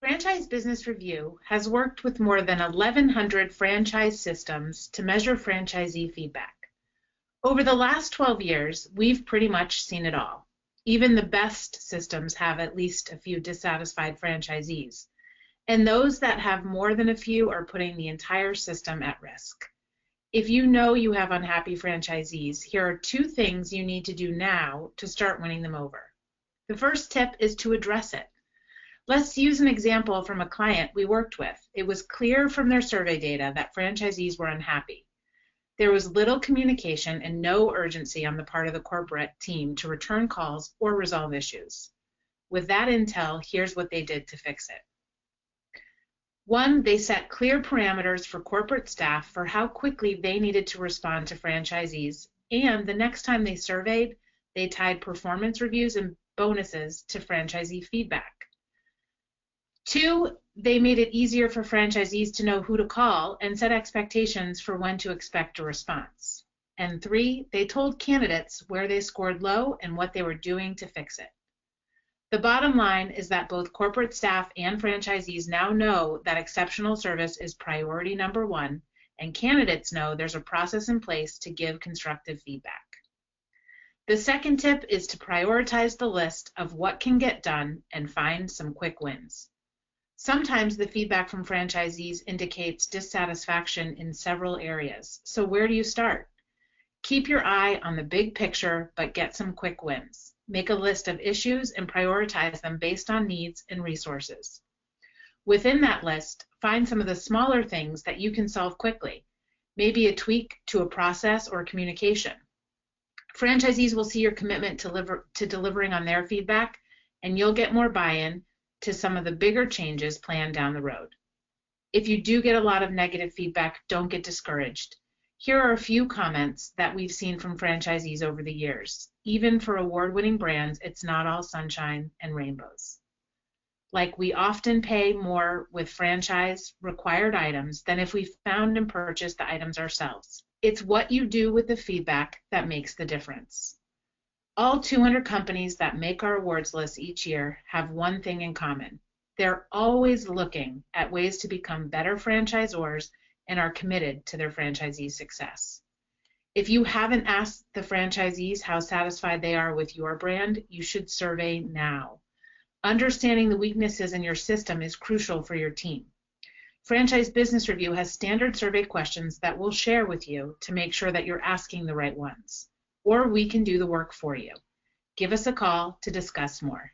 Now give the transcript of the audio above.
Franchise Business Review has worked with more than 1,100 franchise systems to measure franchisee feedback. Over the last 12 years, we've pretty much seen it all. Even the best systems have at least a few dissatisfied franchisees, and those that have more than a few are putting the entire system at risk. If you know you have unhappy franchisees, here are 2 things you need to do now to start winning them over. The first tip is to address it. Let's use an example from a client we worked with. It was clear from their survey data that franchisees were unhappy. There was little communication and no urgency on the part of the corporate team to return calls or resolve issues. With that intel, here's what they did to fix it. 1, they set clear parameters for corporate staff for how quickly they needed to respond to franchisees, and the next time they surveyed, they tied performance reviews and bonuses to franchisee feedback. 2, they made it easier for franchisees to know who to call and set expectations for when to expect a response. And 3, they told candidates where they scored low and what they were doing to fix it. The bottom line is that both corporate staff and franchisees now know that exceptional service is priority number 1, and candidates know there's a process in place to give constructive feedback. The second tip is to prioritize the list of what can get done and find some quick wins. Sometimes the feedback from franchisees indicates dissatisfaction in several areas. So where do you start? Keep your eye on the big picture, but get some quick wins. Make a list of issues and prioritize them based on needs and resources. Within that list, find some of the smaller things that you can solve quickly, maybe a tweak to a process or communication. Franchisees will see your commitment to delivering on their feedback, and you'll get more buy-in to some of the bigger changes planned down the road. If you do get a lot of negative feedback, don't get discouraged. Here are a few comments that we've seen from franchisees over the years. Even for award-winning brands, it's not all sunshine and rainbows. Like, we often pay more with franchise required items than if we found and purchased the items ourselves. It's what you do with the feedback that makes the difference. All 200 companies that make our awards list each year have one thing in common. They're always looking at ways to become better franchisors and are committed to their franchisees' success. If you haven't asked the franchisees how satisfied they are with your brand, you should survey now. Understanding the weaknesses in your system is crucial for your team. Franchise Business Review has standard survey questions that we'll share with you to make sure that you're asking the right ones. Or we can do the work for you. Give us a call to discuss more.